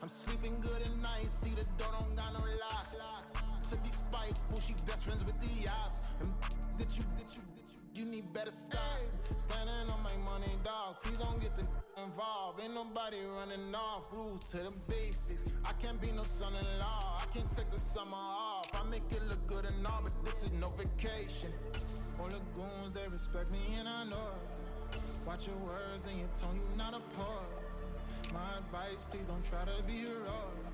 I'm sleeping good at night, see the door don't got no locks. To be spiteful, she best friends with the ops. And you need better stops. Standing on my money, dog, please don't get the involved. Ain't nobody running off, rules to the basics. I can't be no son-in-law, I can't take the summer off. I make it look good and all, but this is no vacation. All the goons, they respect me and I know it. Watch your words and your tone, you not a poet. My advice, please don't try to be heroic.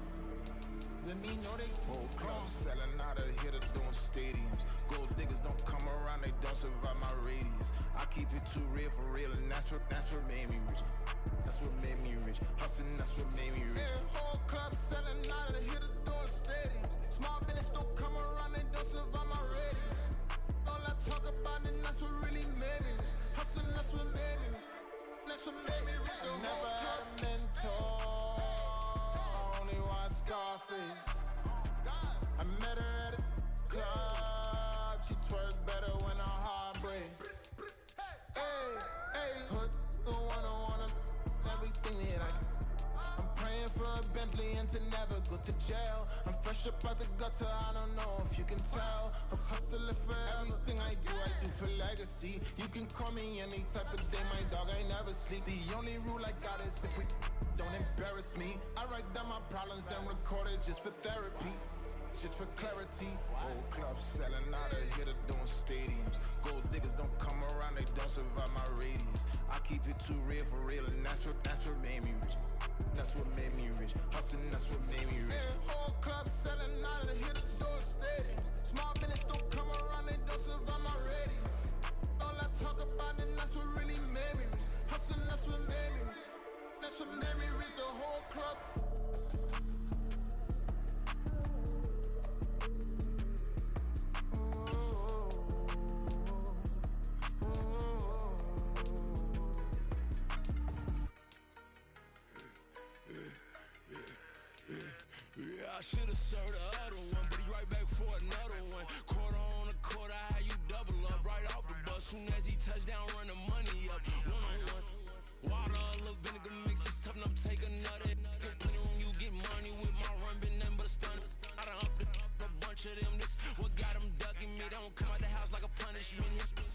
Let me know they whole club selling out of here to doing stadiums. Gold diggers don't come around, they don't survive my radius. I keep it too real for real, and that's what made me rich. That's what made me rich. Hustling, that's what made me rich. Yeah, whole club selling out of here to doing stadiums. Small business don't come around, they don't survive my radius. All I talk about, and that's what really made me rich. Hustling, that's what made me rich. That's what made me rich. I never had a mentor. Scarface. I met her at a club. She twerk better when her heart break. Hey, hey, hood, the wanna everything that I'm praying for a Bentley and to never go to jail. I'm fresh up out the gutter, I don't know if you can tell. I'm hustling for everything I do for legacy. You can call me any type of day, my dog, I never sleep. The only rule I got is if we don't embarrass me. I write down my problems, then record it just for therapy, just for clarity. Whole club selling out of here to doing stadiums. Gold diggers don't come around, they don't survive my radius. I keep it too real for real, and that's what made me rich. That's what made me rich. Hustling, that's what made me rich. Yeah, whole club selling out of here to doing stadiums. Small business don't come around, they don't survive my radius. All I talk about, and that's what really made me rich. Hustling, that's what made me rich. That's what made me read the whole club. Yeah, I should've served the other one, but he right back for another one. Quarter on a quarter, how you double up right off the bus. Soon as he touch down, run the money up. One-on-one. Water, a little vinegar mix, it's tough enough, take another. Get plenty room, you get money with my run, been nothing but a stun. I done up a bunch of them, this what got them ducking me. They don't come out the house like a punishment.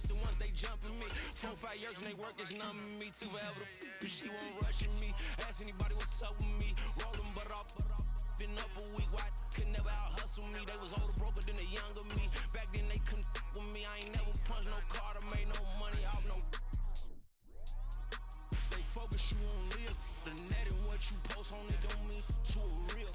The ones they jumping me. 4-5 years and they work is numbing me. Too forever the she won't rushing me. Ask anybody what's up with me. Rolling butt off, been up a week, why could never out hustle me? They was older, broker than the younger me. Back then they couldn't with me. I ain't never punched no card or made no money off no. Focus you on live. The net and what you post on it don't mean to a real.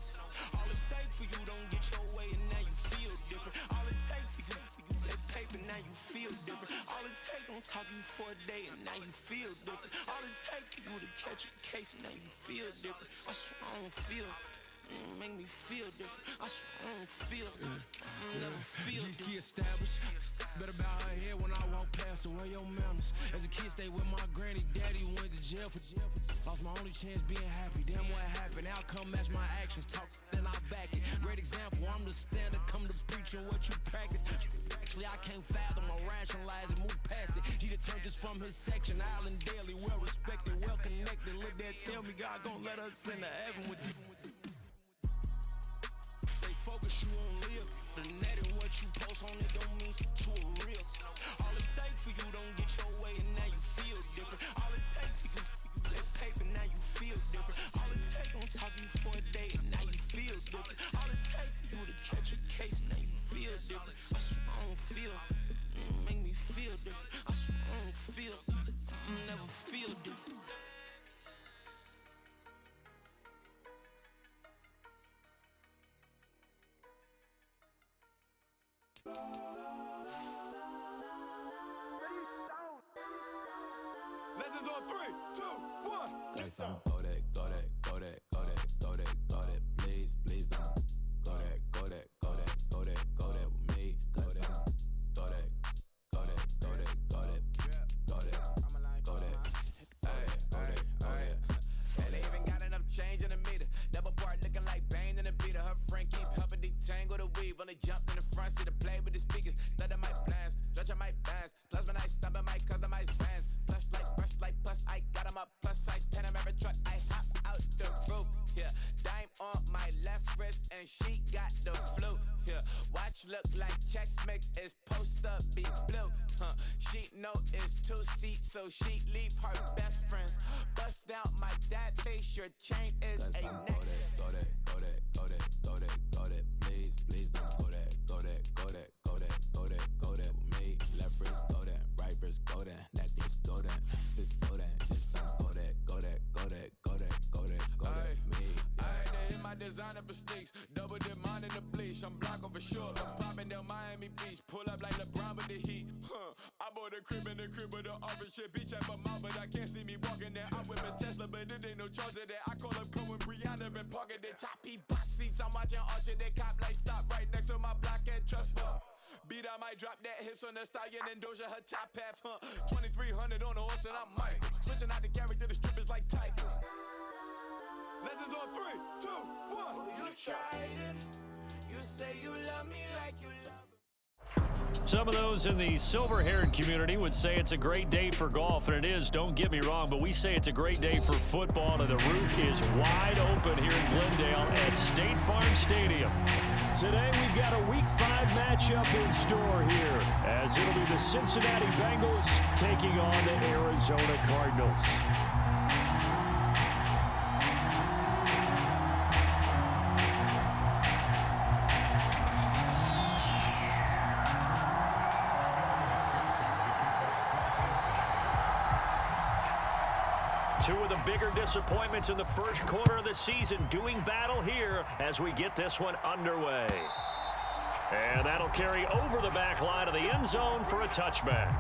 All it take for you don't get your way and now you feel different. All it take for you that paper, now you feel different. All it take don't talk you for a day and now you feel different. All it take for you to catch a case and now you feel different. I swear I don't feel. Make me feel different. I swear I don't feel. Never feel different. Established. Better bow her head when I walk past her. Where your manners? As a kid, stayed with my granny. Daddy went to jail for. Lost my only chance being happy. Damn, what happened? Outcome match my actions. Talk and I back it. Great example. I'm the standard. Come to preaching what you practice. Actually, I can't fathom or rationalize it. Move past it. He determined this from his section. Island daily, well respected, well connected. Look there, tell me God gon' let us into heaven with this. Focus you on live. The net and what you post on it don't mean to a real. All it take for you don't get your way and now you feel different. All it take for you that paper, now you feel different. All it take don't talk you for a day and now you feel different. All it take for you to catch a case and now you feel different. I swear I don't feel. Make me feel different. I swear I don't feel. Never feel different. Legends on 3, 2, 1. Let's go. Go that, go that, go that, go that, go that, go that. Please, please don't. Go that, go that, go that, go that, go that with me. Go that, go that, go that, go that, go that, go that, go that, go that. And they even got enough change in the meter. Double part looking like Bane in the beater. Her friend keep helping detangle the weave. Only jumped in the front seat to play with the speakers. Thought I might blast, stretch I might dance. Plus when I stump I might customize bands. Plush like brush like plus I got 'em up plus size Panamera truck. I hop out the roof. Yeah, dime so she leave her best friends. Bust down my dad face, your chain is a neck. Go that, go that, go that, go that, go that, please, please don't go that, go that, go that, go that, go that, go that with me. Left wrist, go that, right wrist, go that, necklace, go that, sis, go that, just don't go that, go that, go that, go that, go that, go that, me. I had to hit my designer for sneaks, double dip mine in the bleach. I'm blocking for sure, I'm popping down Miami Beach, pull up like LeBron with the heat. I bought a crib in the crib with the office shit, beach at my mouth, but I can't see me walking there. I whip a Tesla, but it ain't no charge of that. I call up Cohen, Brianna, and parking the top box seats. I'm watching Archer, they cop like stop right next to my block and trust fund. Beat, I might drop that hips on the stallion and Doja her top half, 2300 on the horse and I'm Mike. Switching out the character, the strippers like Tigers. Legends on 3, 2, 1. You tried it. You say you love me like you love. Some of those in the silver-haired community would say it's a great day for golf, and it is, don't get me wrong, but we say it's a great day for football, and the roof is wide open here in Glendale at State Farm Stadium. Today we've got a Week 5 matchup in store here, as it'll be the Cincinnati Bengals taking on the Arizona Cardinals. Two of the bigger disappointments in the first quarter of the season doing battle here as we get this one underway. And that'll carry over the back line of the end zone for a touchback.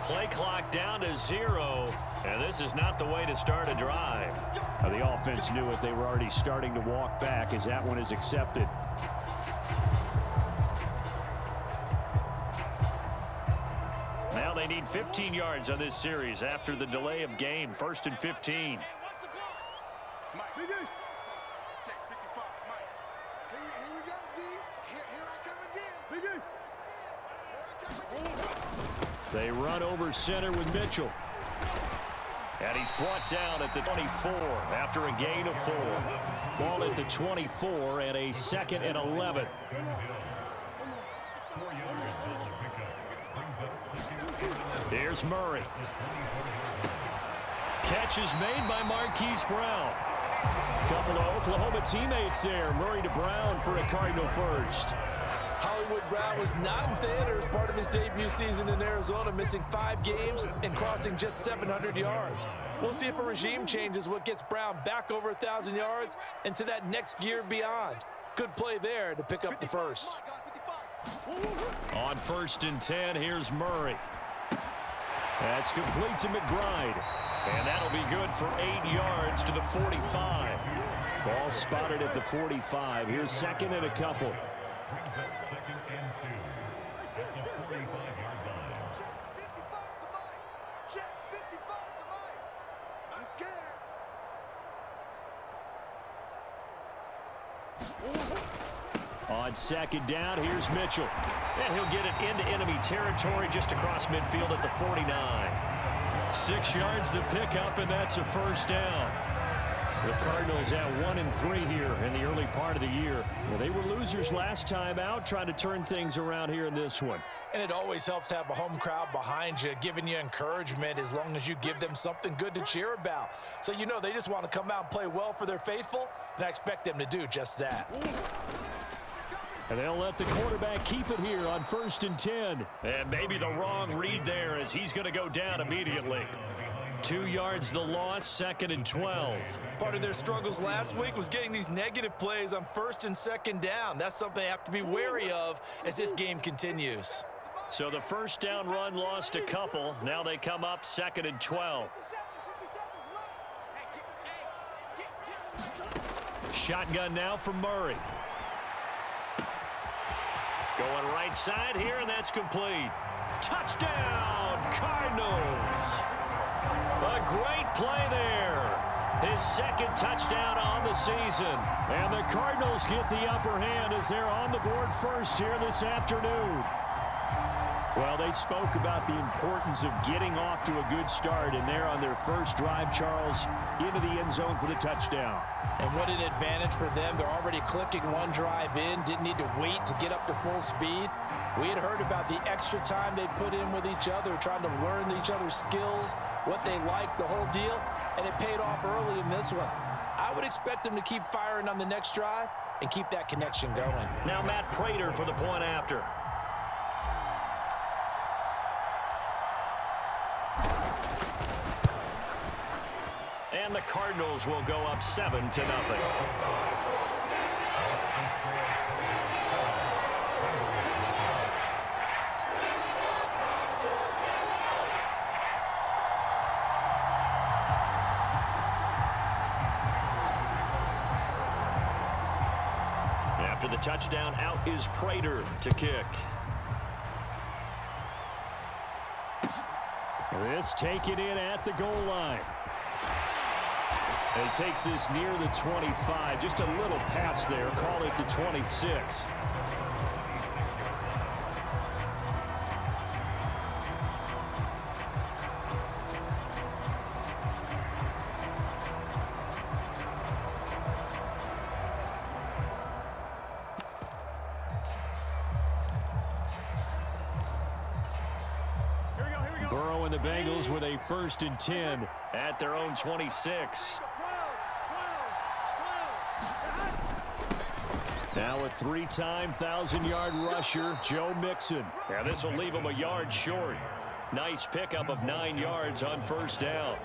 Play clock down to 0, and this is not the way to start a drive. The offense knew it. They were already starting to walk back as that one is accepted. Now they need 15 yards on this series after the delay of game. 1st and 15. They run over center with Mitchell. And he's brought down at the 24 after a gain of 4. Ball at the 24 and a 2nd and 11. Here's Murray. Catch is made by Marquise Brown. Couple of Oklahoma teammates there. Murray to Brown for a Cardinal first. Hollywood Brown was not in theater as part of his debut season in Arizona, missing 5 games and crossing just 700 yards. We'll see if a regime change is what gets Brown back over 1,000 yards and to that next gear beyond. Good play there to pick up the first. On 1st and 10, here's Murray. That's complete to McBride. And that'll be good for 8 yards to the 45. Ball spotted at the 45. Here's 2nd and a couple. On 2nd down, here's Mitchell. And he'll get it into enemy territory just across midfield at the 49. 6 yards to pick up, and that's a 1st down. The Cardinals at 1-3 here in the early part of the year. Well, they were losers last time out, trying to turn things around here in this one. And it always helps to have a home crowd behind you, giving you encouragement as long as you give them something good to cheer about. So you know they just want to come out and play well for their faithful, and I expect them to do just that. And they'll let the quarterback keep it here on 1st and 10. And maybe the wrong read there as he's going to go down immediately. 2 yards the loss, 2nd and 12. Part of their struggles last week was getting these negative plays on 1st and 2nd down. That's something they have to be wary of as this game continues. So the 1st down run lost a couple. Now they come up 2nd and 12. Shotgun now from Murray. Going right side here, and that's complete. Touchdown, Cardinals. A great play there. His second touchdown on the season. And the Cardinals get the upper hand as they're on the board first here this afternoon. Well, they spoke about the importance of getting off to a good start, and they're on their first drive, Charles, into the end zone for the touchdown. And what an advantage for them. They're already clicking one drive in, didn't need to wait to get up to full speed. We had heard about the extra time they put in with each other, trying to learn each other's skills, what they like, the whole deal, and it paid off early in this one. I would expect them to keep firing on the next drive and keep that connection going. Now Matt Prater for the point after. And the Cardinals will go up 7-0. After the touchdown, out is Prater to kick. This taken in at the goal line. And he takes this near the 25, just a little pass there, call it the 26. Burrow and the Bengals with a 1st and 10 at their own 26. Now a 3-time 1,000-yard rusher, Joe Mixon. Now this will leave him a yard short. Nice pickup of 9 yards on 1st down.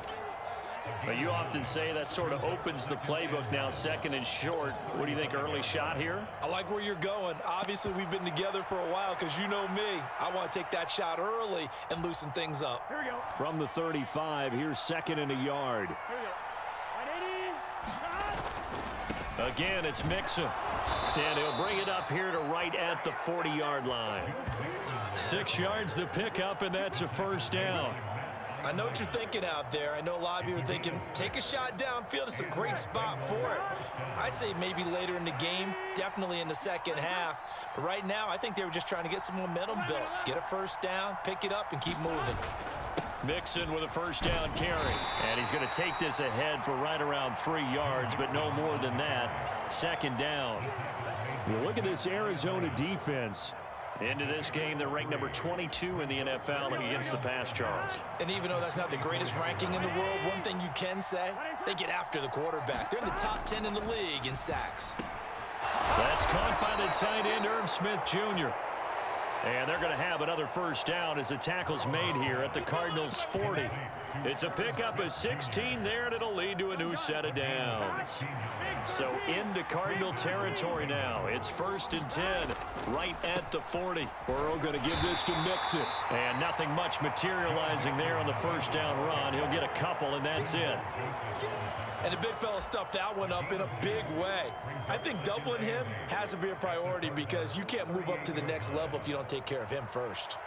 But you often say that sort of opens the playbook now, 2nd and short. What do you think, early shot here? I like where you're going. Obviously, we've been together for a while because you know me. I want to take that shot early and loosen things up. Here we go. From the 35, here's 2nd and a yard. Here we go. Again, it's Mixon. And he'll bring it up here to right at the 40-yard line. 6 yards the pickup, and that's a 1st down. I know what you're thinking out there. I know a lot of you are thinking, take a shot downfield. It's a great spot for it. I'd say maybe later in the game, definitely in the second half. But right now, I think they were just trying to get some momentum built. Get a 1st down, pick it up, and keep moving. Mixon with a 1st down carry. And he's going to take this ahead for right around 3 yards, but no more than that. 2nd down. Well, look at this Arizona defense. Into this game, they're ranked number 22 in the NFL against the pass, Charles. And even though that's not the greatest ranking in the world, one thing you can say, they get after the quarterback. They're in the top 10 in the league in sacks. That's caught by the tight end, Irv Smith Jr. And they're going to have another 1st down as the tackle's made here at the Cardinals' 40. It's a pickup of 16 there, and it'll lead to a new set of downs. So into Cardinal territory now. It's 1st and 10 right at the 40. Burrow going to give this to Mixon. And nothing much materializing there on the 1st down run. He'll get a couple, and that's it. And the big fella stuffed that one up in a big way. I think doubling him has to be a priority because you can't move up to the next level if you don't take care of him first.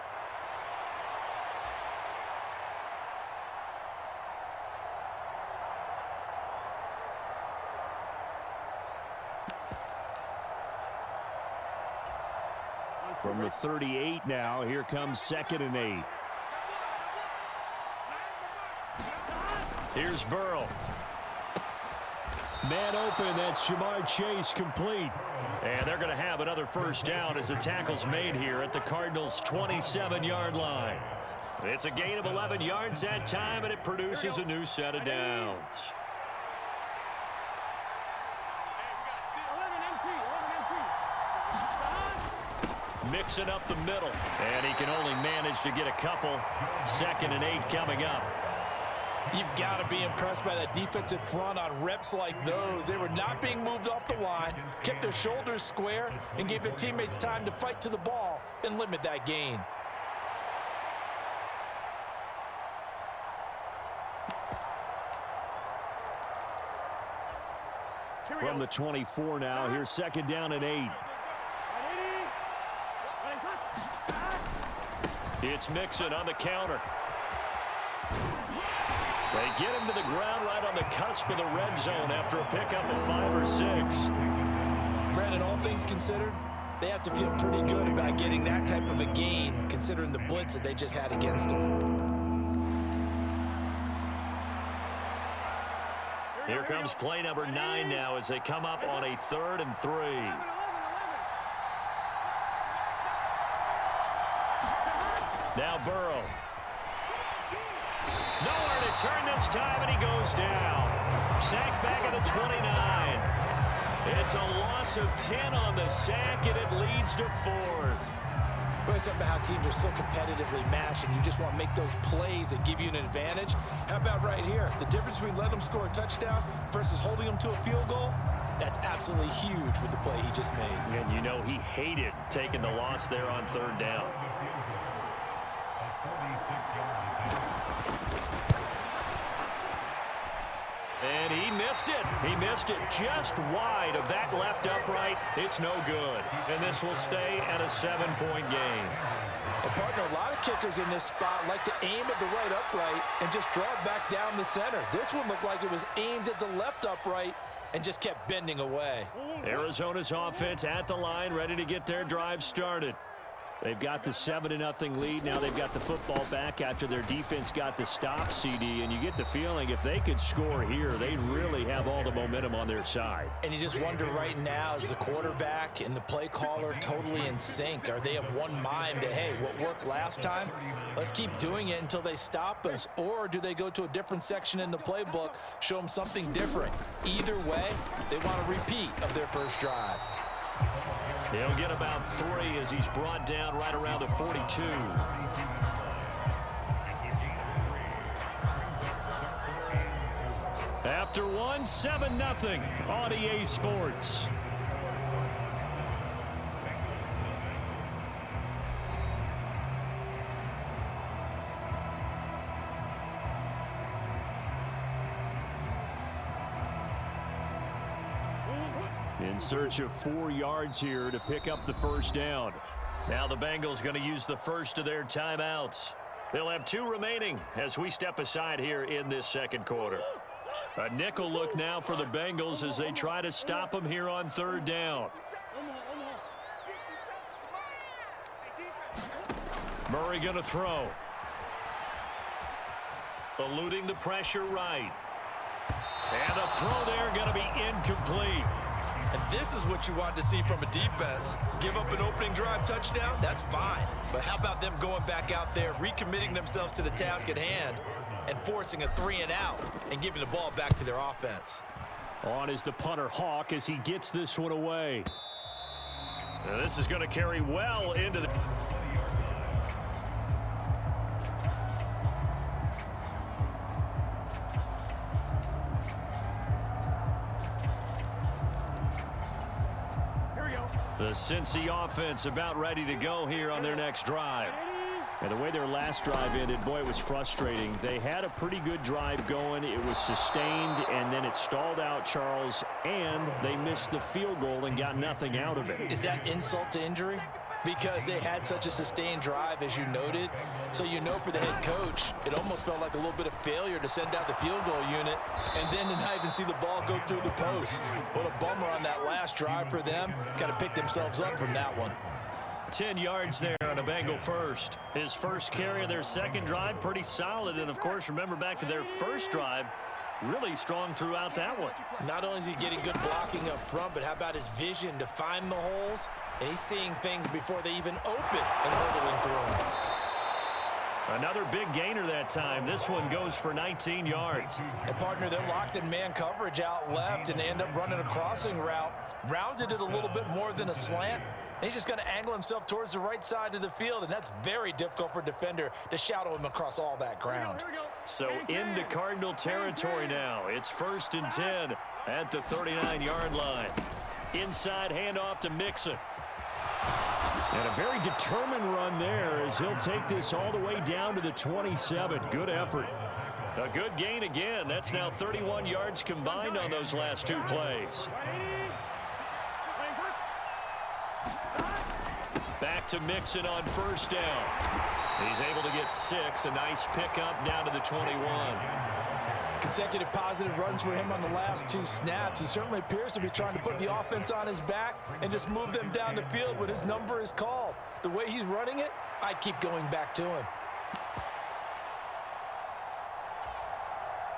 From the 38 now, here comes 2nd and 8. Here's Burrow. Man open, that's Jamar Chase complete. And they're going to have another 1st down as the tackle's made here at the Cardinals' 27-yard line. It's a gain of 11 yards that time, and it produces a new set of downs. Mixing up the middle, and he can only manage to get a couple. 2nd and 8 coming up. You've got to be impressed by that defensive front on reps like those. They were not being moved off the line, kept their shoulders square, and gave their teammates time to fight to the ball and limit that gain. From the 24 now, here's second down and 8. It's Mixon on the counter. They get him to the ground right on the cusp of the red zone after a pickup of 5 or 6. Brandon, all things considered, they have to feel pretty good about getting that type of a gain, considering the blitz that they just had against them. Here comes play number 9 now as they come up on a 3rd and 3. Now Burrow. Nowhere to turn this time, and he goes down. Sack back at the 29. It's a loss of 10 on the sack, and it leads to 4th. Well, it's about how teams are so competitively matched, and you just want to make those plays that give you an advantage. How about right here? The difference between letting them score a touchdown versus holding them to a field goal, that's absolutely huge with the play he just made. And you know he hated taking the loss there on 3rd down. And he missed it. He missed it just wide of that left upright. It's no good. And this will stay at a 7-point game. And partner, a lot of kickers in this spot like to aim at the right upright and just draw it back down the center. This one looked like it was aimed at the left upright and just kept bending away. Arizona's offense at the line, ready to get their drive started. They've got the 7-0 lead. Now they've got the football back after their defense got the stop, CD. And you get the feeling if they could score here, they'd really have all the momentum on their side. And you just wonder right now, is the quarterback and the play caller totally in sync? Are they of one mind that, hey, what worked last time, let's keep doing it until they stop us? Or do they go to a different section in the playbook, show them something different? Either way, they want a repeat of their first drive. He'll get about 3 as he's brought down right around the 42. After 1, 7-0 on EA Sports. In search of 4 yards here to pick up the first down. Now the Bengals going to use the first of their timeouts. They'll have 2 remaining as we step aside here in this second quarter. A nickel look now for the Bengals as they try to stop them here on 3rd down. Murray going to throw. Eluding the pressure right. And the throw there going to be incomplete. And this is what you want to see from a defense. Give up an opening drive touchdown, that's fine. But how about them going back out there, recommitting themselves to the task at hand, and forcing a 3-and-out and giving the ball back to their offense. On is the punter Hawk as he gets this one away. Now this is going to carry well into the... The Cincy offense about ready to go here on their next drive. And the way their last drive ended, boy, it was frustrating. They had a pretty good drive going. It was sustained, and then it stalled out, Charles, and they missed the field goal and got nothing out of it. Is that insult to injury? Because they had such a sustained drive, as you noted. So you know for the head coach, it almost felt like a little bit of failure to send out the field goal unit and then to not even see the ball go through the post. What a bummer on that last drive for them. Got to pick themselves up from that one. 10 yards there on a Bengal first. His first carry of their second drive, pretty solid. And, of course, remember back to their first drive, really strong throughout that one. Not only is he getting good blocking up front, but how about his vision to find the holes? And he's seeing things before they even open and hurdling through them. Another big gainer that time. This one goes for 19 yards. And, partner, they're locked in man coverage out left, and they end up running a crossing route. Rounded it a little bit more than a slant. And he's just going to angle himself towards the right side of the field, and that's very difficult for a defender to shadow him across all that ground. So into Cardinal territory now. It's 1st and 10 at the 39-yard line. Inside handoff to Mixon. And a very determined run there as he'll take this all the way down to the 27. Good effort. A good gain again. That's now 31 yards combined on those last two plays. Back to Mixon on first down. He's able to get 6. A nice pickup down to the 21. Consecutive positive runs for him on the last 2 snaps. He certainly appears to be trying to put the offense on his back and just move them down the field when his number is called. The way he's running it, I'd keep going back to him.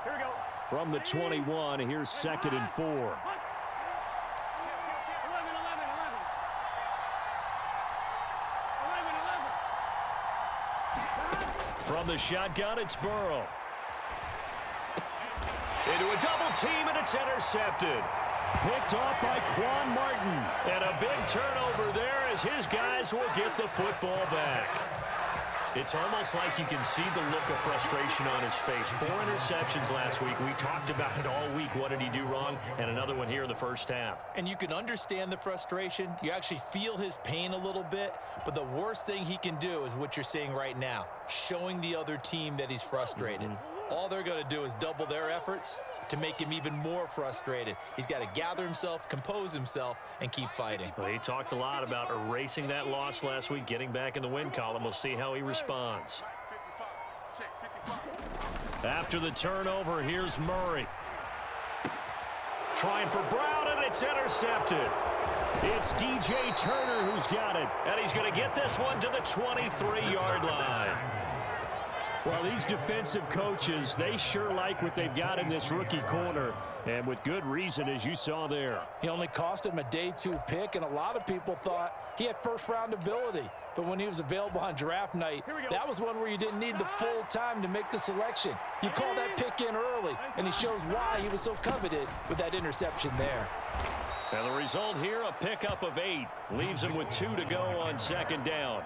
Here we go. From the 21, here's 2nd and 4. 11. From the shotgun, it's Burrow. Into a double team, and it's intercepted. Picked off by Quan Martin. And a big turnover there as his guys will get the football back. It's almost like you can see the look of frustration on his face. 4 interceptions last week. We talked about it all week. What did he do wrong? And another one here in the first half. And you can understand the frustration. You actually feel his pain a little bit. But the worst thing he can do is what you're seeing right now, showing the other team that he's frustrated. All they're going to do is double their efforts to make him even more frustrated. He's got to gather himself, compose himself, and keep fighting. Well, he talked a lot about erasing that loss last week, getting back in the win column. We'll see how he responds. After the turnover, here's Murray. Trying for Brown, and it's intercepted. It's DJ Turner who's got it, and he's going to get this one to the 23-yard line. Well, these defensive coaches, they sure like what they've got in this rookie corner, and with good reason, as you saw there. He only cost him a day 2 pick, and a lot of people thought he had first-round ability. But when he was available on draft night, that was one where you didn't need the full time to make the selection. You call that pick in early, and he shows why he was so coveted with that interception there. And the result here, a pickup of 8. Leaves him with 2 to go on 2nd down.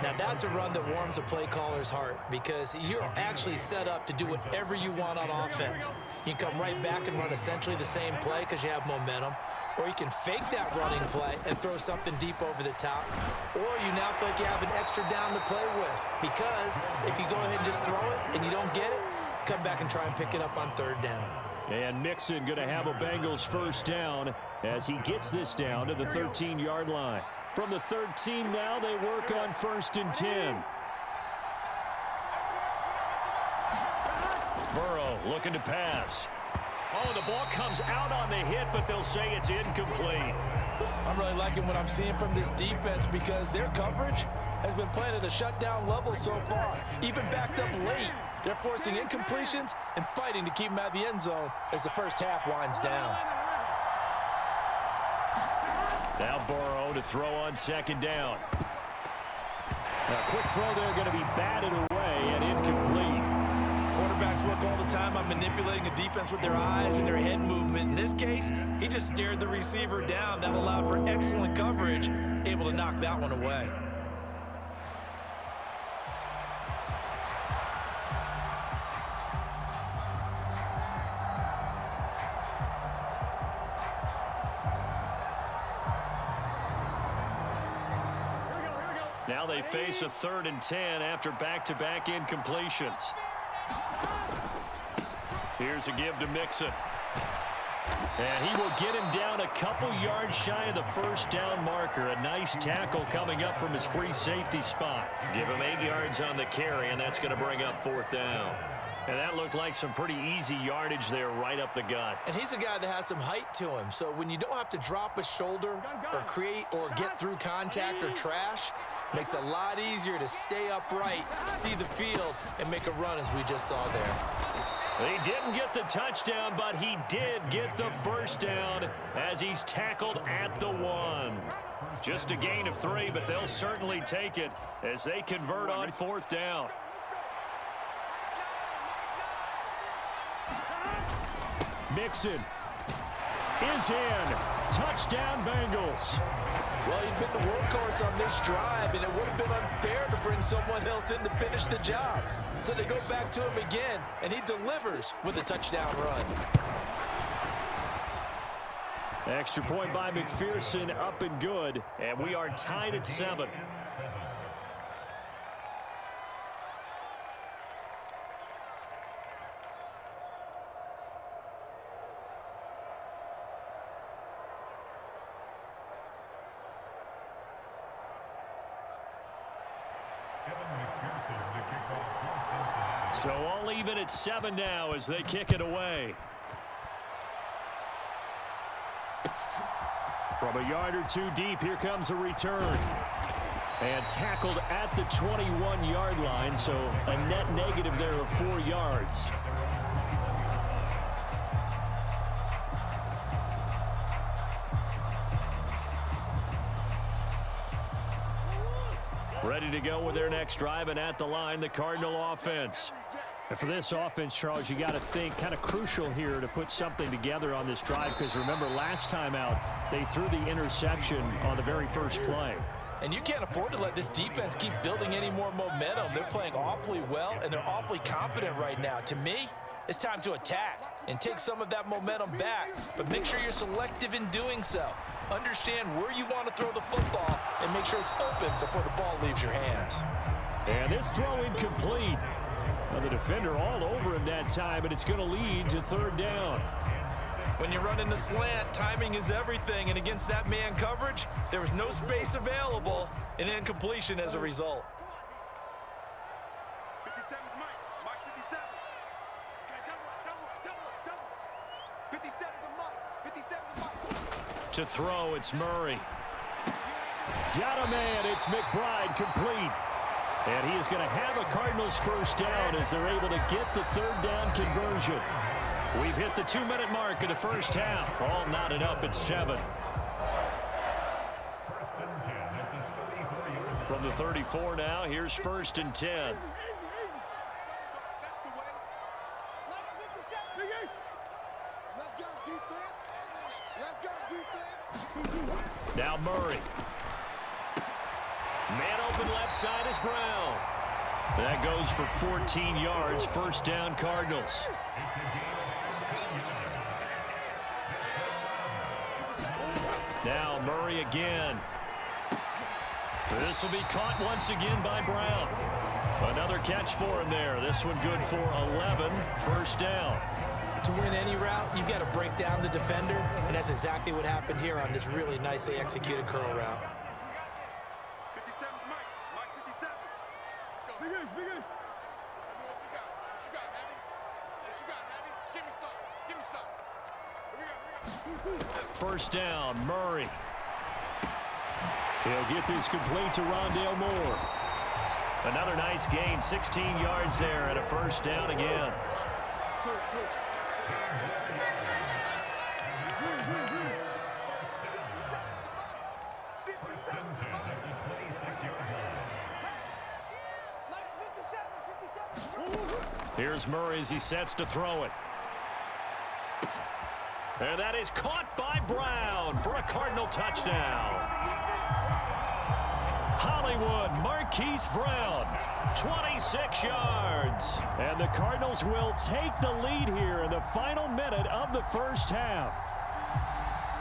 Now that's a run that warms a play caller's heart because you're actually set up to do whatever you want on offense. You can come right back and run essentially the same play because you have momentum, or you can fake that running play and throw something deep over the top, or you now feel like you have an extra down to play with because if you go ahead and just throw it and you don't get it, come back and try and pick it up on 3rd down. And Mixon going to have a Bengals first down as he gets this down to the 13-yard line. From the 13 now, they work on 1st and 10. Burrow looking to pass. Oh, the ball comes out on the hit, but they'll say it's incomplete. I'm really liking what I'm seeing from this defense because their coverage has been playing at a shutdown level so far. Even backed up late, they're forcing incompletions and fighting to keep them out of the end zone as the first half winds down. Now Burrow to throw on 2nd down. A quick throw there going to be batted away and incomplete. Quarterbacks work all the time on manipulating a defense with their eyes and their head movement. In this case, he just stared the receiver down. That allowed for excellent coverage, able to knock that one away. Now they face a 3rd and 10 after back-to-back incompletions. Here's a give to Mixon. And he will get him down a couple yards shy of the first down marker. A nice tackle coming up from his free safety spot. Give him 8 yards on the carry, and that's going to bring up 4th down. And that looked like some pretty easy yardage there right up the gut. And he's a guy that has some height to him. So when you don't have to drop a shoulder or create or get through contact or trash, makes it a lot easier to stay upright, see the field, and make a run as we just saw there. He didn't get the touchdown, but he did get the first down as he's tackled at the 1. Just a gain of 3, but they'll certainly take it as they convert on 4th down. Mixon is in. Touchdown, Bengals. Well, he'd been the workhorse on this drive, and it would have been unfair to bring someone else in to finish the job. So they go back to him again, and he delivers with a touchdown run. Extra point by McPherson, up and good, and we are tied at 7. So all even at 7 now as they kick it away. From a yard or two deep, here comes a return. And tackled at the 21-yard line, so a net negative there of 4 yards. Ready to go with their next drive, and at the line, the Cardinal offense. And for this offense, Charles, you got to think kind of crucial here to put something together on this drive, because remember last time out, they threw the interception on the very first play. And you can't afford to let this defense keep building any more momentum. They're playing awfully well, and they're awfully confident right now. To me, it's time to attack and take some of that momentum back, but make sure you're selective in doing so. Understand where you want to throw the football and make sure it's open before the ball leaves your hands. And this throw incomplete. Well, the defender all over him that time, and it's going to lead to 3rd down. When you're running the slant, timing is everything, and against that man coverage, there was no space available, and incompletion as a result. 57 is Mike. Mike 57. Double. 57 is Mike. 57 is Mike. To throw, it's Murray. Got a man, it's McBride, complete. And he is going to have a Cardinals first down as they're able to get the 3rd down conversion. We've hit the 2-minute mark of the first half. All knotted up at 7. From the 34 now, here's 1st and 10. Now Murray. Man open left side is Brown. That goes for 14 yards. First down, Cardinals. Now Murray again. This will be caught once again by Brown. Another catch for him there. This one good for 11. First down. To win any route, you've got to break down the defender, and that's exactly what happened here on this really nicely executed curl route. 57 is Mike. Mike 57. Let's go. Big Ace. Let me know what you got. What you got, Heavy? What you got, Heavy? Give me some. Here we go. First down, Murray. He'll get this complete to Rondale Moore. Another nice gain, 16 yards there, and a first down again. Here's Murray as he sets to throw it. And that is caught by Brown for a Cardinal touchdown. Hollywood, Marquise Brown, 26 yards. And the Cardinals will take the lead here in the final minute of the first half.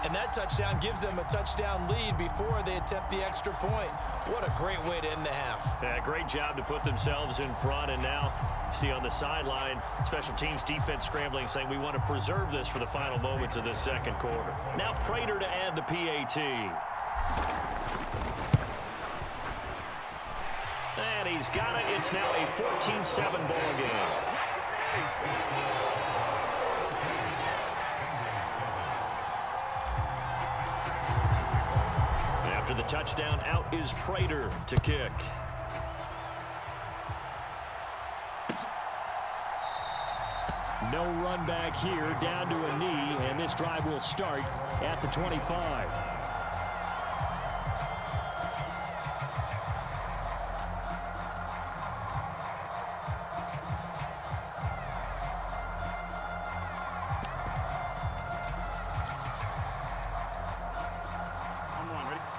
And that touchdown gives them a touchdown lead before they attempt the extra point. What a great way to end the half. Yeah, great job to put themselves in front. And now, see on the sideline, special teams defense scrambling, saying we want to preserve this for the final moments of this second quarter. Now Prater to add the PAT. And he's got it. It's now a 14-7 ball game. After the touchdown, out is Prater to kick. No run back here, down to a knee, and this drive will start at the 25.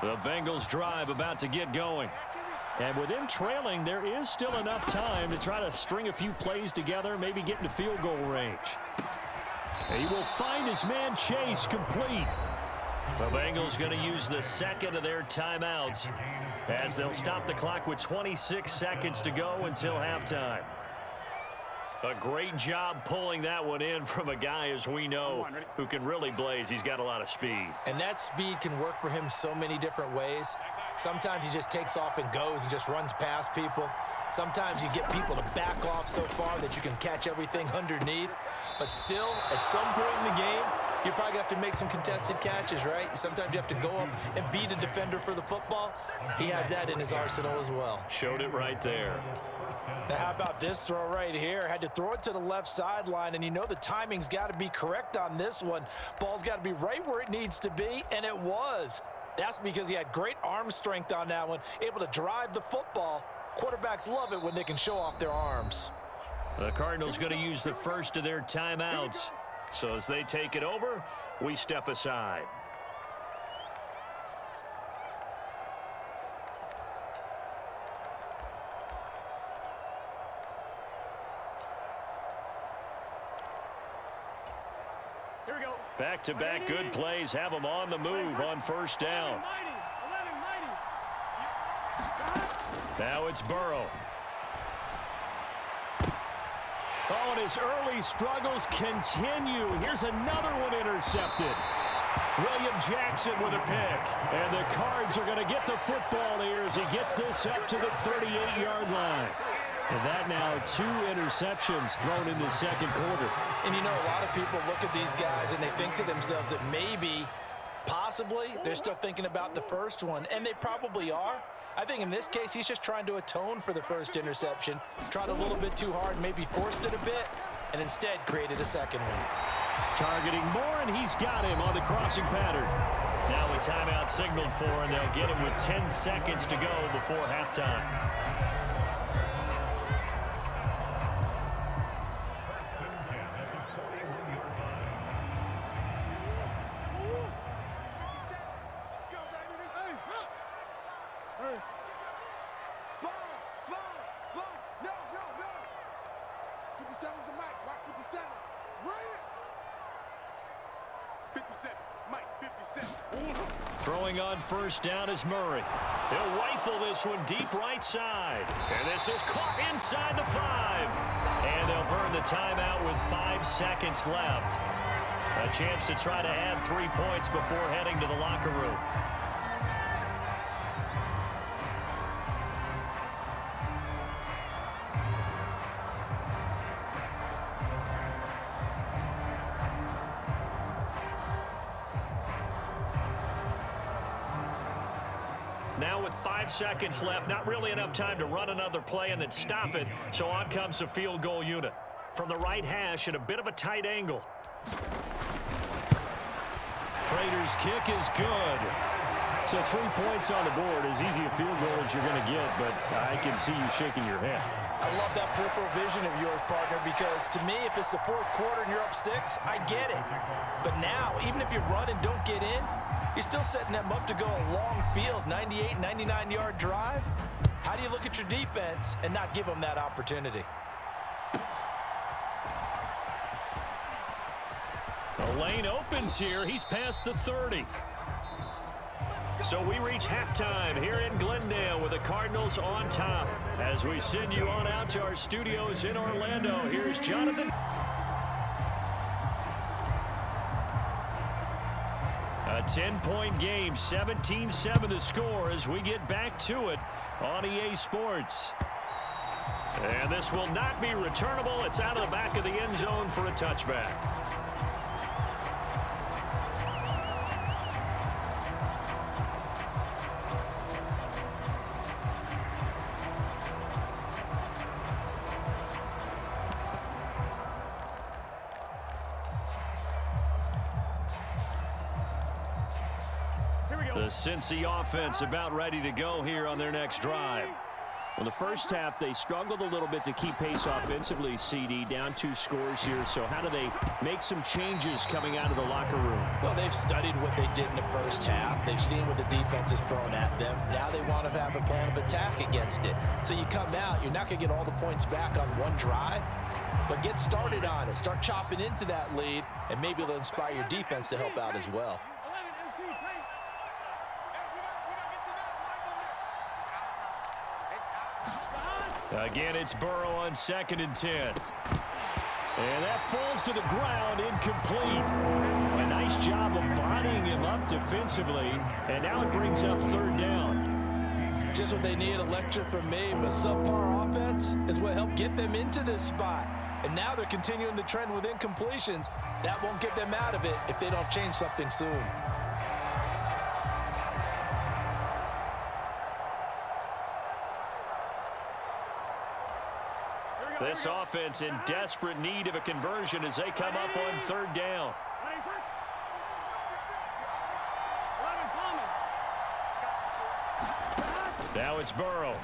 The Bengals drive about to get going. And with them trailing, there is still enough time to try to string a few plays together, maybe get into field goal range. He will find his man Chase complete. The Bengals going to use the second of their timeouts as they'll stop the clock with 26 seconds to go until halftime. A great job pulling that one in from a guy, as we know, who can really blaze. He's got a lot of speed. And that speed can work for him so many different ways. Sometimes he just takes off and goes and just runs past people. Sometimes you get people to back off so far that you can catch everything underneath. But still, at some point in the game, you probably have to make some contested catches, right? Sometimes you have to go up and beat a defender for the football. He has that in his arsenal as well. Showed it right there. Now, how about this throw right here? Had to throw it to the left sideline, and you know the timing's got to be correct on this one. Ball's got to be right where it needs to be, and it was. That's because he had great arm strength on that one, able to drive the football. Quarterbacks love it when they can show off their arms. The Cardinals going to use the first of their timeouts. So as they take it over, we step aside. Here we go. Back-to-back good plays have them on the move on first down. Now it's Burrow. Oh, and his early struggles continue. Here's another one intercepted. William Jackson with a pick. And the Cards are going to get the football here as he gets this up to the 38-yard line. And that now 2 interceptions thrown in the second quarter. And you know, a lot of people look at these guys and they think to themselves that maybe, possibly, they're still thinking about the first one. And they probably are. I think in this case, he's just trying to atone for the first interception. Tried a little bit too hard, maybe forced it a bit, and instead created a second one. Targeting Moore, and he's got him on the crossing pattern. Now a timeout signaled for, and they'll get him with 10 seconds to go before halftime. Throwing on first down is Murray. He'll rifle this one deep right side. And this is caught inside the 5. And they'll burn the timeout with 5 seconds left. A chance to try to add 3 points before heading to the locker room. Now with 5 seconds left, not really enough time to run another play and then stop it. So on comes the field goal unit. From the right hash at a bit of a tight angle. Prater's kick is good. So 3 points on the board, as easy a field goal as you're going to get, but I can see you shaking your head. I love that peripheral vision of yours, partner, because to me, if it's the fourth quarter and you're up 6, I get it. But now, even if you run and don't get in, you're still setting them up to go a long field, 98, 99-yard drive. How do you look at your defense and not give them that opportunity? The lane opens here. He's past the 30. So we reach halftime here in Glendale with the Cardinals on top. As we send you on out to our studios in Orlando, here's Jonathan. A 10-point game, 17-7 the score as we get back to it on EA Sports. And this will not be returnable. It's out of the back of the end zone for a touchback. The Cincy offense about ready to go here on their next drive. Well, the first half, they struggled a little bit to keep pace offensively, CD, down 2 scores here. So how do they make some changes coming out of the locker room? Well, they've studied what they did in the first half. They've seen what the defense is throwing at them. Now they want to have a plan of attack against it. So you come out, you're not going to get all the points back on one drive, but get started on it. Start chopping into that lead, and maybe it'll inspire your defense to help out as well. Again, it's Burrow on 2nd and 10. And that falls to the ground, incomplete. A nice job of bodying him up defensively. And now it brings up 3rd down. just what they need, a lecture from me, but subpar offense is what helped get them into this spot. And now they're continuing the trend with incompletions. That won't get them out of it if they don't change something soon. This offense in desperate need of a conversion as they come up on third down. Now it's Burrow.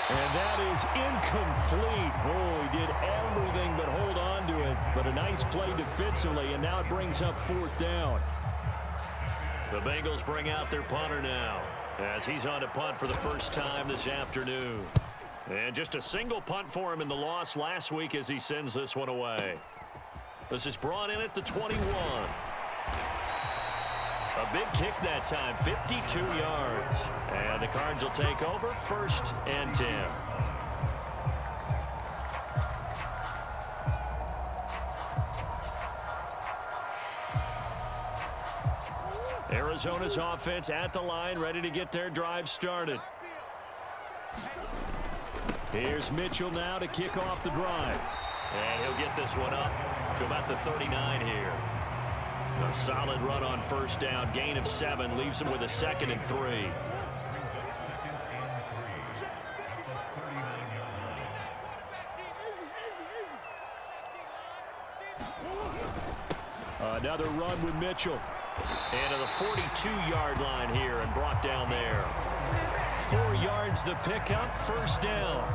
And that is incomplete. Oh, he did everything but hold on to it. But a nice play defensively, and now it brings up fourth down. The Bengals bring out their punter now, as he's on to punt for the first time this afternoon. And just a single punt for him in the loss last week as he sends this one away. This is brought in at the 21. A big kick that time, 52 yards. And the Cards will take over, 1st and 10. Arizona's offense at the line, ready to get their drive started. Here's Mitchell now to kick off the drive. And he'll get this one up to about the 39 here. A solid run on first down, gain of 7, leaves him with a 2nd and 3. Another run with Mitchell. And to the 42-yard line here and brought down there. 4 yards the pickup, first down.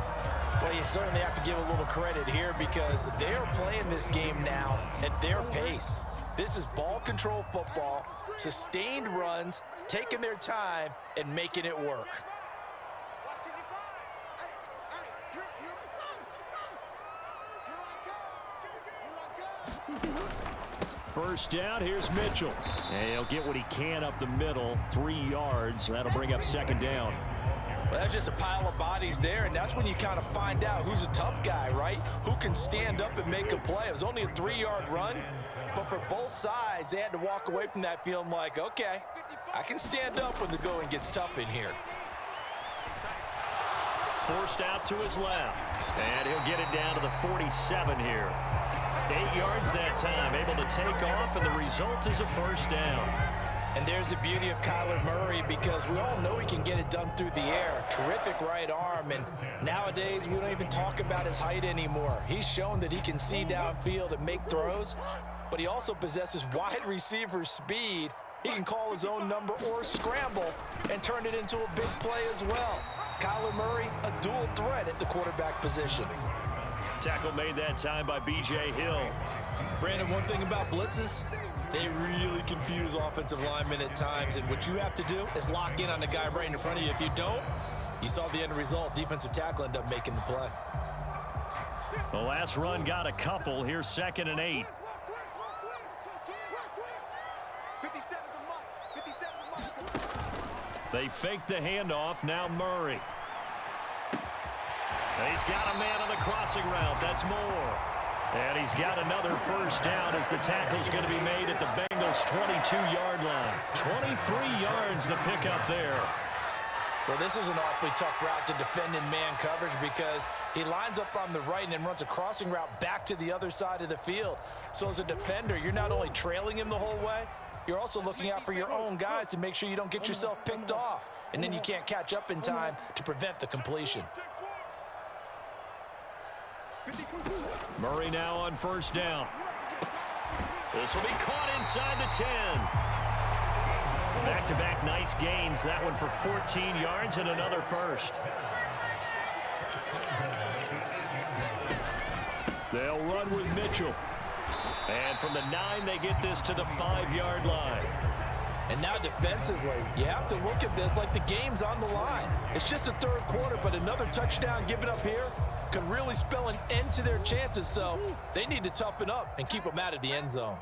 Well, you certainly have to give a little credit here because they are playing this game now at their pace. This is ball control football, sustained runs, taking their time, and making it work. First down, here's Mitchell. And he'll get what he can up the middle, 3 yards. That'll bring up 2nd down. Well, that's just a pile of bodies there, and that's when you kind of find out who's a tough guy, right? Who can stand up and make a play. It was only a 3-yard run, but for both sides, they had to walk away from that feeling like, okay, I can stand up when the going gets tough in here. Forced out to his left, and he'll get it down to the 47 here. 8 yards that time, able to take off, and the result is a first down. And there's the beauty of Kyler Murray because we all know he can get it done through the air. Terrific right arm, and nowadays we don't even talk about his height anymore. He's shown that he can see downfield and make throws, but he also possesses wide receiver speed. He can call his own number or scramble and turn it into a big play as well. Kyler Murray, a dual threat at the quarterback position. Tackle made that time by B.J. Hill. Brandon, one thing about blitzes, they really confuse offensive linemen at times, and what you have to do is lock in on the guy right in front of you. If you don't, you saw the end result. Defensive tackle ended up making the play. The last run got a couple. Here's 2nd and 8. They fake the handoff. Now Murray. He's got a man on the crossing route. That's Moore. And he's got another first down as the tackle's going to be made at the Bengals' 22-yard line. 23 yards the pickup there. Well, this is an awfully tough route to defend in man coverage because he lines up on the right and then runs a crossing route back to the other side of the field. So as a defender, you're not only trailing him the whole way, you're also looking out for your own guys to make sure you don't get yourself picked off. And then you can't catch up in time to prevent the completion. Murray now on first down. This will be caught inside the 10. Back-to-back nice gains. That one for 14 yards and another first. They'll run with Mitchell. And from the 9, they get this to the 5-yard line. And now defensively, you have to look at this like the game's on the line. It's just the third quarter, but another touchdown given up here could really spell an end to their chances, so they need to toughen up and keep them out of the end zone.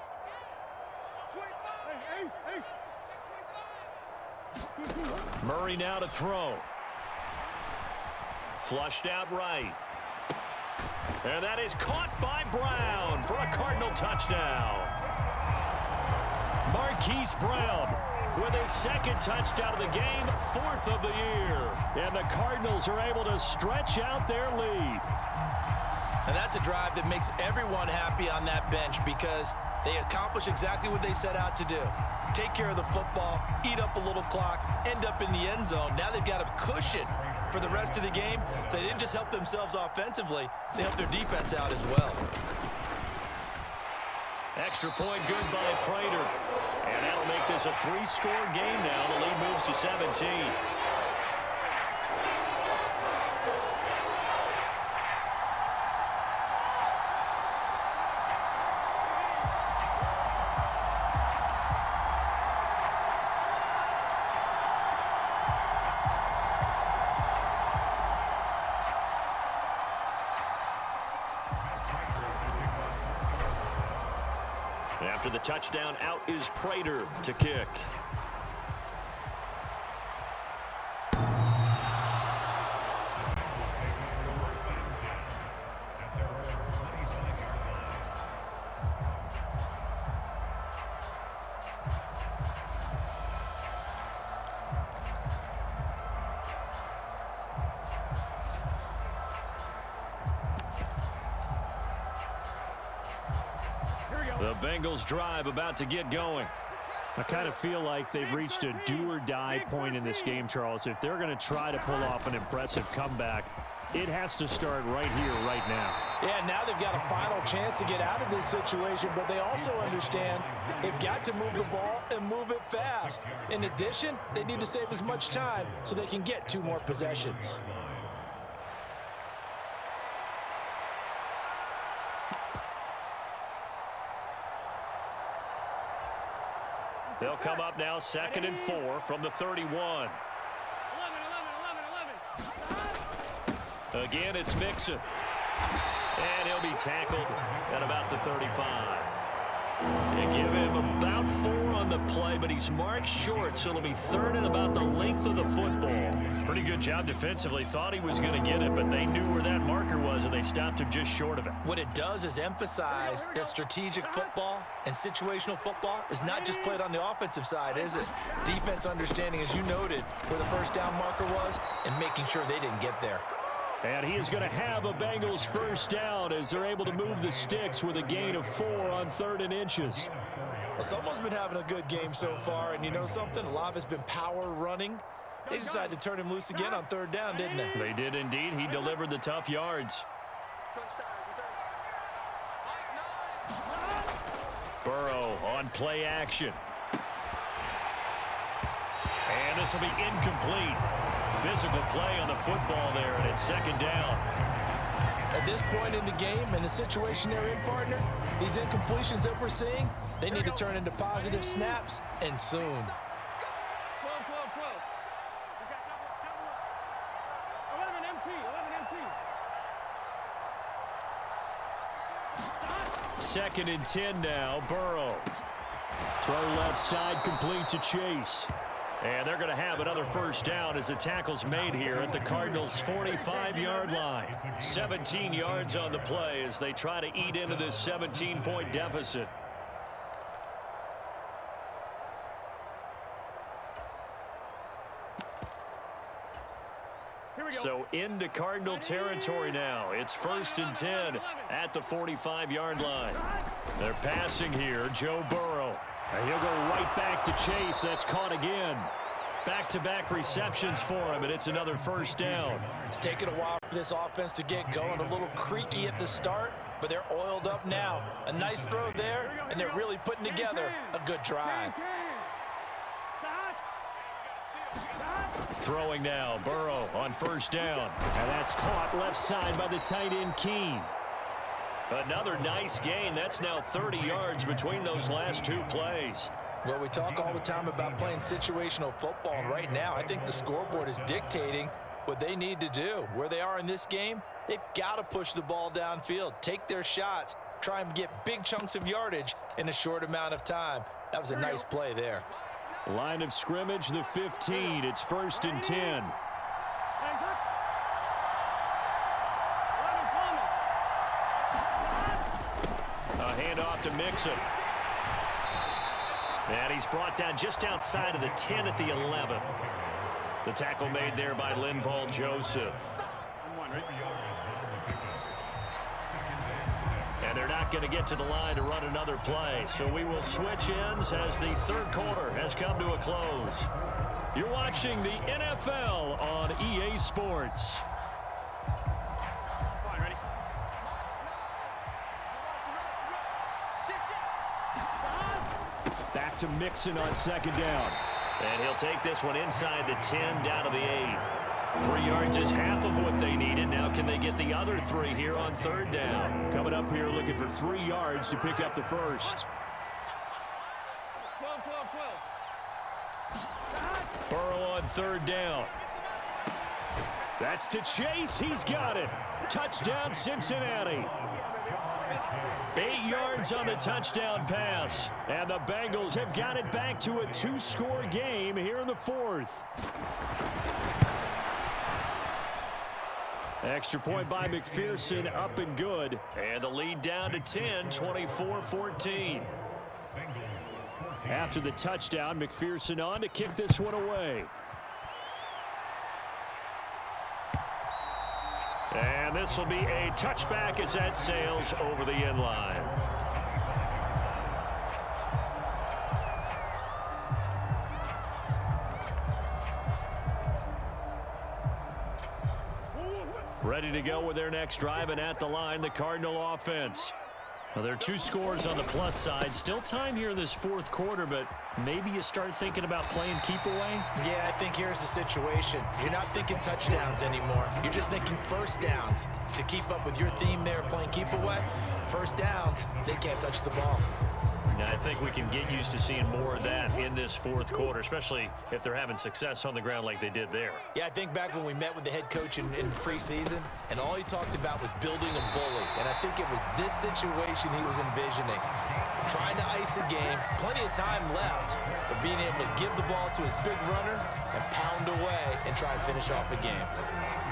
Murray now to throw. Flushed out right. And that is caught by Brown for a Cardinal touchdown. Marquise Brown with his second touchdown of the game, 4th of the year. And the Cardinals are able to stretch out their lead. And that's a drive that makes everyone happy on that bench because they accomplish exactly what they set out to do. Take care of the football, eat up a little clock, end up in the end zone. Now they've got a cushion for the rest of the game. So they didn't just help themselves offensively, they helped their defense out as well. Extra point good by Prater. And that'll make this a 3-score game now. The lead moves to 17. After the touchdown, out is Prater to kick. The Bengals drive about to get going. I kind of feel like they've reached a do-or-die point in this game, Charles. If they're going to try to pull off an impressive comeback, it has to start right here, right now. Yeah, now they've got a final chance to get out of this situation, but they also understand they've got to move the ball and move it fast. In addition, they need to save as much time so they can get 2 more possessions. They'll come up now 2nd and 4 from the 31. 11. Again, it's Mixon. And he'll be tackled at about the 35. They give him about 4 on the play, but he's marked short, so it'll be 3rd and about the length of the football. Pretty good job defensively. Thought he was going to get it, but they knew where that marker was, and they stopped him just short of it. What it does is emphasize that strategic football and situational football is not just played on the offensive side, is it? Defense understanding, as you noted, where the first down marker was and making sure they didn't get there. And he is going to have a Bengals first down as they're able to move the sticks with a gain of 4 on 3rd and inches. Well, someone's been having a good game so far, and you know something? A lot of it's been power running. They decided to turn him loose again on 3rd down, didn't they? They did indeed. He delivered the tough yards. Burrow on play action. And this will be incomplete. Physical play on the football there, and it's 2nd down. At this point in the game, and the situation they're in, partner, these incompletions that we're seeing, they need to turn into positive snaps, and soon. 2nd and 10 now, Burrow. Throw left side complete to Chase. And they're going to have another first down as the tackle's made here at the Cardinals' 45-yard line. 17 yards on the play as they try to eat into this 17-point deficit. So into Cardinal territory now. It's 1st and 10 at the 45-yard line. They're passing here, Joe Burrow. And he'll go right back to Chase. That's caught again. Back-to-back receptions for him, and it's another first down. It's taken a while for this offense to get going. A little creaky at the start, but they're oiled up now. A nice throw there, and they're really putting together a good drive. Throwing now, Burrow on first down. And that's caught left side by the tight end, Keene. Another nice gain. That's now 30 yards between those last 2 plays. Well, we talk all the time about playing situational football, and right now I think the scoreboard is dictating what they need to do. Where they are in this game, they've got to push the ball downfield, take their shots, try and get big chunks of yardage in a short amount of time. That was a nice play there. Line of scrimmage, the 15. It's 1st and 10. A handoff to Mixon. And he's brought down just outside of the 10 at the 11. The tackle made there by Linval Joseph. And they're not going to get to the line to run another play. So we will switch ends as the third quarter has come to a close. You're watching the NFL on EA Sports. Back to Mixon on second down. And he'll take this one inside the 10 down to the 8. 3 yards is half of what they needed. Now can they get the other 3 here on third down? Coming up here looking for 3 yards to pick up the first. 12. Burrow on third down. That's to Chase. He's got it. Touchdown Cincinnati. 8 yards on the touchdown pass. And the Bengals have got it back to a 2-score game here in the fourth. Extra point by McPherson, up and good. And the lead down to 10, 24-14. After the touchdown, McPherson on to kick this one away. And this will be a touchback as that sails over the end line. Ready to go with their next drive, and at the line, the Cardinal offense. Well, there are 2 scores on the plus side. Still time here in this fourth quarter, but maybe you start thinking about playing keep away? Yeah, I think here's the situation. You're not thinking touchdowns anymore. You're just thinking first downs. To keep up with your theme there, playing keep away, first downs, they can't touch the ball. Now, I think we can get used to seeing more of that in this fourth quarter, especially if they're having success on the ground like they did there. Yeah, I think back when we met with the head coach in preseason, and all he talked about was building a bully. And I think it was this situation he was envisioning. Trying to ice a game, plenty of time left, but being able to give the ball to his big runner and pound away and try and finish off a game.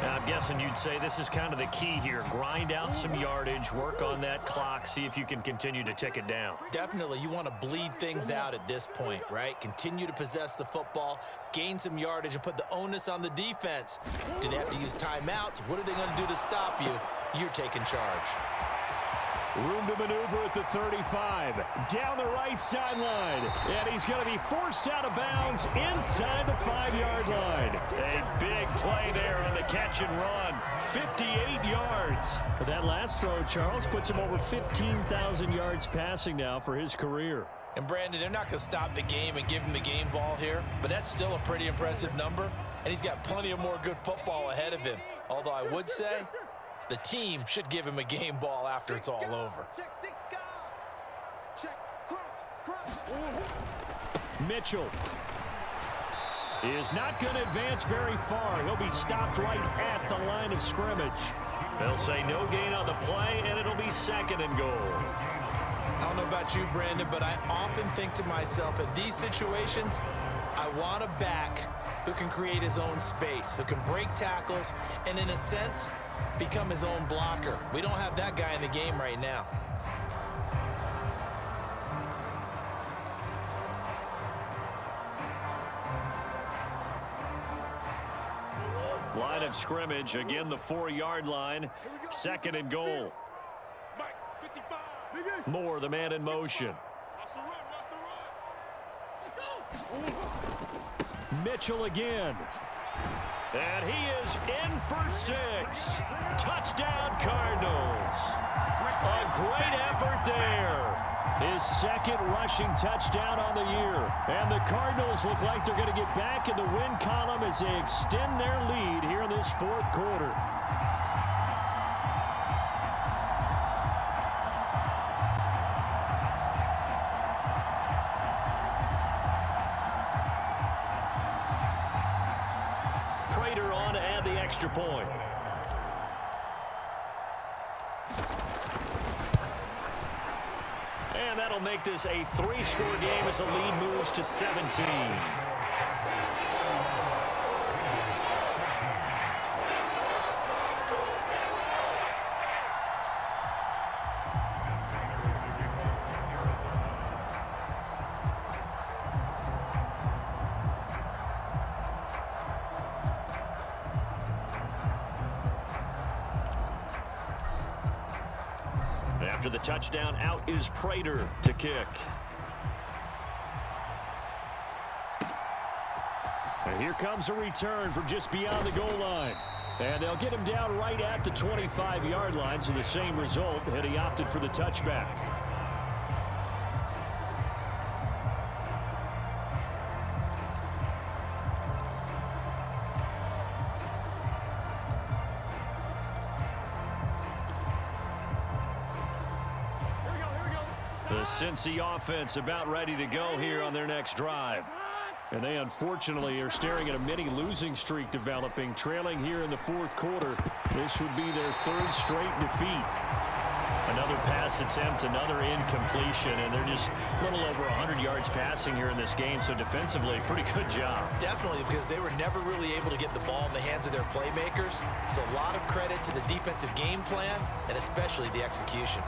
Now, I'm guessing you'd say this is kind of the key here. Grind out some yardage, work on that clock, see if you can continue to tick it down. Definitely, you want to bleed things out at this point, right? Continue to possess the football, gain some yardage, and put the onus on the defense. Do they have to use timeouts? What are they going to do to stop you? You're taking charge. Room to maneuver at the 35. Down the right sideline. And he's going to be forced out of bounds inside the 5-yard line. A big play there on the catch and run. 58 yards. But that last throw, Charles, puts him over 15,000 yards passing now for his career. And Brandon, they're not going to stop the game and give him the game ball here, but that's still a pretty impressive number, and he's got plenty of more good football ahead of him. Although I would say the team should give him a game ball after it's all over. Mitchell is not going to advance very far. He'll be stopped right at the line of scrimmage. They'll say no gain on the play, and it'll be 2nd and goal. I don't know about you, Brandon, but I often think to myself, in these situations, I want a back who can create his own space, who can break tackles, and in a sense, become his own blocker. We don't have that guy in the game right now. Line of scrimmage, again the 4-yard line, 2nd and goal. Moore, the man in motion. Mitchell again. And he is in for 6. Touchdown, Cardinals. A great effort there. His 2nd rushing touchdown on the year. And the Cardinals look like they're going to get back in the win column as they extend their lead here in this 4th quarter. Prater on to add the extra point. And that'll make this a 3-score game as the lead moves to 17. After the touchdown, out is Prater to kick. And here comes a return from just beyond the goal line. And they'll get him down right at the 25-yard line, so the same result, and he opted for the touchback. The Cincy offense about ready to go here on their next drive. And they unfortunately are staring at a mini losing streak developing, trailing here in the fourth quarter. This would be their third straight defeat. Another pass attempt, another incompletion, and they're just a little over 100 yards passing here in this game, so defensively, pretty good job. Definitely, because they were never really able to get the ball in the hands of their playmakers. So a lot of credit to the defensive game plan, and especially the execution.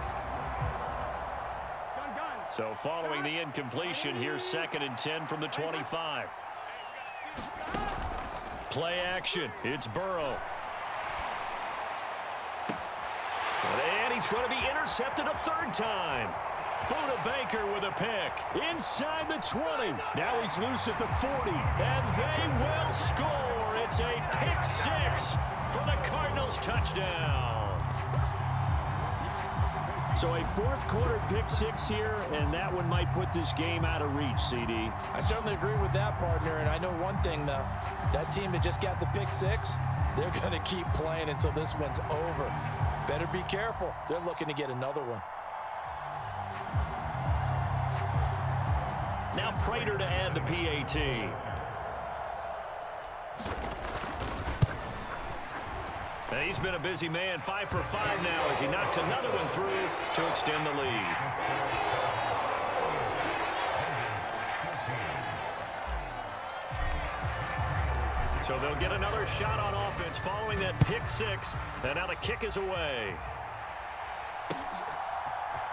So following the incompletion, here's 2nd and 10 from the 25. Play action. It's Burrow. And he's going to be intercepted a third time. Buda Baker with a pick. Inside the 20. Now he's loose at the 40. And they will score. It's a pick six for the Cardinals touchdown. So a fourth quarter pick six here, and that one might put this game out of reach, CD. I certainly agree with that, partner, and I know one thing, though. That team that just got the pick six, they're going to keep playing until this one's over. Better be careful. They're looking to get another one. Now Prater to add the PAT. He's been a busy man, 5 for 5 now as he knocks another one through to extend the lead. So they'll get another shot on offense following that pick six, and now the kick is away.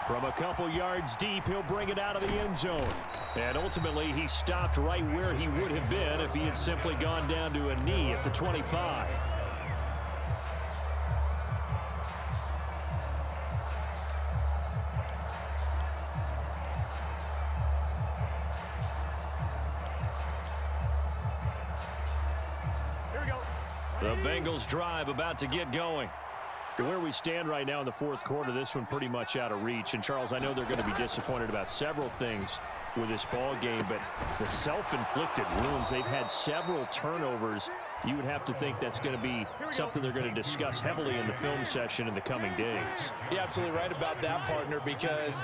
From a couple yards deep, he'll bring it out of the end zone. And ultimately, he stopped right where he would have been if he had simply gone down to a knee at the 25. The Bengals drive about to get going. Where we stand right now in the fourth quarter, this one pretty much out of reach. And, Charles, I know they're going to be disappointed about several things with this ball game, but the self-inflicted wounds, they've had several turnovers. You would have to think that's going to be something they're going to discuss heavily in the film session in the coming days. You're absolutely right about that, partner, because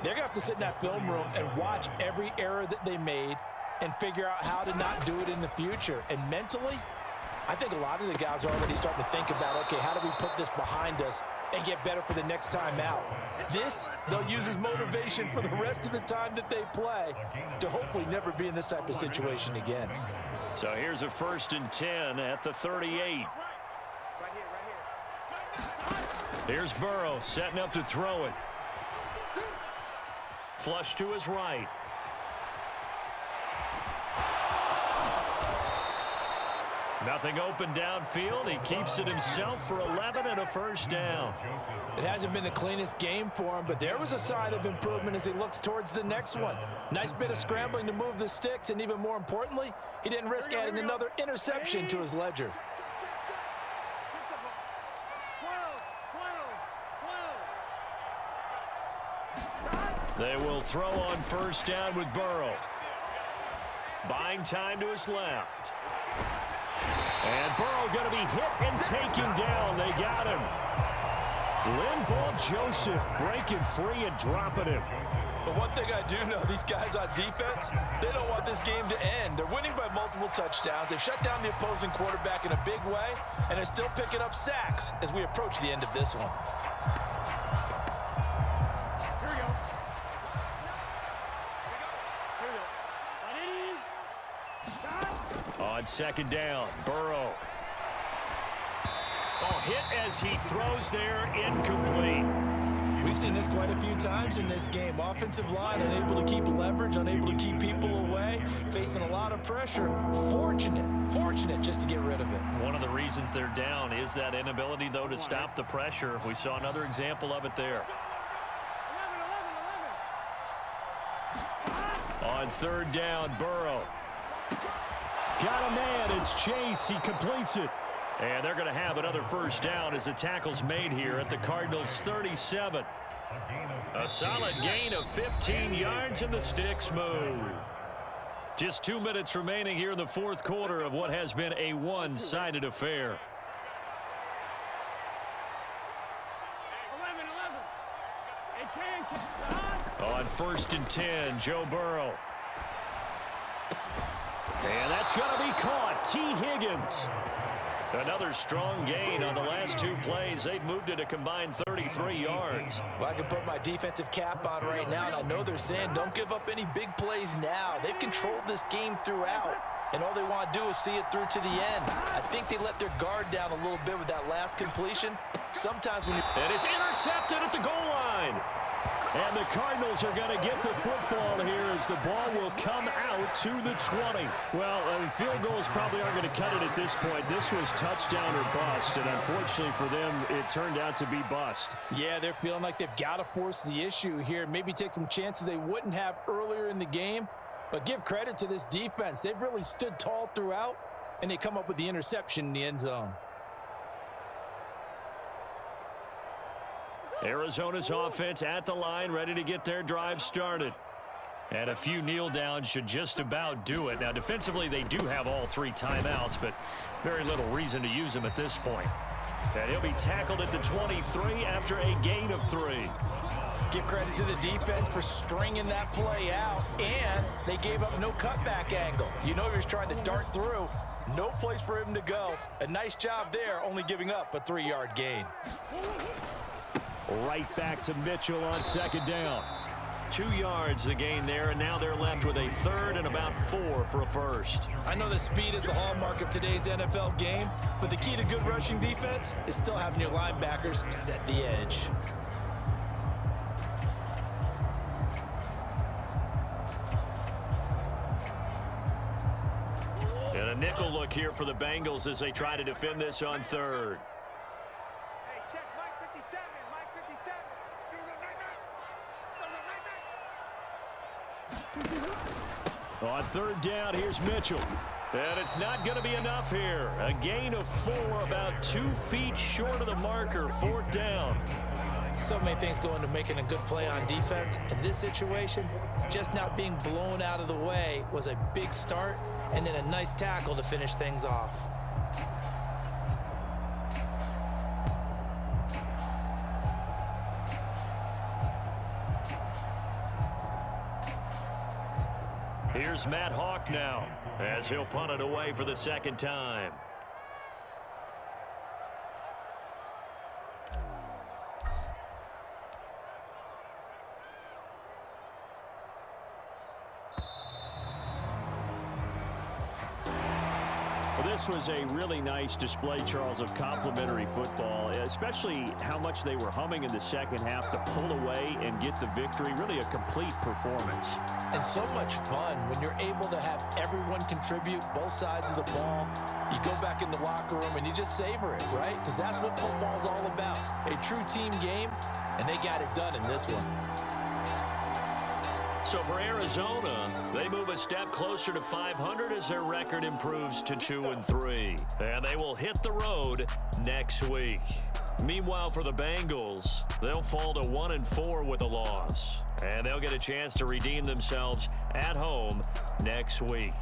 they're going to have to sit in that film room and watch every error that they made and figure out how to not do it in the future. And mentally, I think a lot of the guys are already starting to think about, okay, how do we put this behind us and get better for the next time out? This, they'll use as motivation for the rest of the time that they play to hopefully never be in this type of situation again. So here's a 1st and 10 at the 38. Here's Burrow setting up to throw it. Flush to his right. Nothing open downfield. He keeps it himself for 11 and a first down. It hasn't been the cleanest game for him, but there was a sign of improvement as he looks towards the next one. Nice bit of scrambling to move the sticks, and even more importantly, he didn't risk adding another interception to his ledger. They will throw on first down with Burrow. Buying time to his left. And Burrow going to be hit and taken down. They got him. Linval Joseph breaking free and dropping him. But one thing I do know, these guys on defense, they don't want this game to end. They're winning by multiple touchdowns. They've shut down the opposing quarterback in a big way, and they're still picking up sacks as we approach the end of this one. On 2nd down, Burrow. Oh, hit as he throws there, incomplete. We've seen this quite a few times in this game. Offensive line unable to keep leverage, unable to keep people away, facing a lot of pressure. Fortunate just to get rid of it. One of the reasons they're down is that inability, though, to stop the pressure. We saw another example of it there. On third down, Burrow. Got a man. It's Chase. He completes it. And they're going to have another first down as the tackle's made here at the Cardinals' 37. A solid gain of 15 yards, and the sticks move. Just 2 minutes remaining here in the fourth quarter of what has been a one-sided affair. 11. On 1st and 10, Joe Burrow. And that's going to be caught. T. Higgins. Another strong gain on the last 2 plays. They've moved it a combined 33 yards. Well, I can put my defensive cap on right now, and I know they're saying don't give up any big plays now. They've controlled this game throughout, and all they want to do is see it through to the end. I think they let their guard down a little bit with that last completion. Sometimes when you... And it's intercepted at the goal line. And the Cardinals are going to get the football here as the ball will come out to the 20. Well, field goals probably aren't going to cut it at this point. This was touchdown or bust, and unfortunately for them, it turned out to be bust. Yeah, they're feeling like they've got to force the issue here. Maybe take some chances they wouldn't have earlier in the game. But give credit to this defense. They've really stood tall throughout, and they come up with the interception in the end zone. Arizona's offense at the line, ready to get their drive started. And a few kneel downs should just about do it. Now, defensively, they do have all 3 timeouts, but very little reason to use them at this point. And he'll be tackled at the 23 after a gain of 3. Give credit to the defense for stringing that play out, and they gave up no cutback angle. You know he was trying to dart through. No place for him to go. A nice job there, only giving up a 3-yard gain. Right back to Mitchell on 2nd down. 2 yards the gain there, and now they're left with a 3rd and about 4 for a first. I know that speed is the hallmark of today's NFL game, but the key to good rushing defense is still having your linebackers set the edge. And a nickel look here for the Bengals as they try to defend this on 3rd. On 3rd down, here's Mitchell. And it's not going to be enough here. A gain of 4, about 2 feet short of the marker, 4th down. So many things go into making a good play on defense. In this situation, just not being blown out of the way was a big start, and then a nice tackle to finish things off. Here's Matt Hawk now as he'll punt it away for the 2nd time. This was a really nice display, Charles, of complimentary football, especially how much they were humming in the second half to pull away and get the victory. Really a complete performance. And so much fun when you're able to have everyone contribute, both sides of the ball. You go back in the locker room and you just savor it, right? Because that's what football's all about. A true team game, and they got it done in this one. So for Arizona, they move a step closer to 500 as their record improves to 2-3. And they will hit the road next week. Meanwhile, for the Bengals, they'll fall to 1-4 with a loss. And they'll get a chance to redeem themselves at home next week.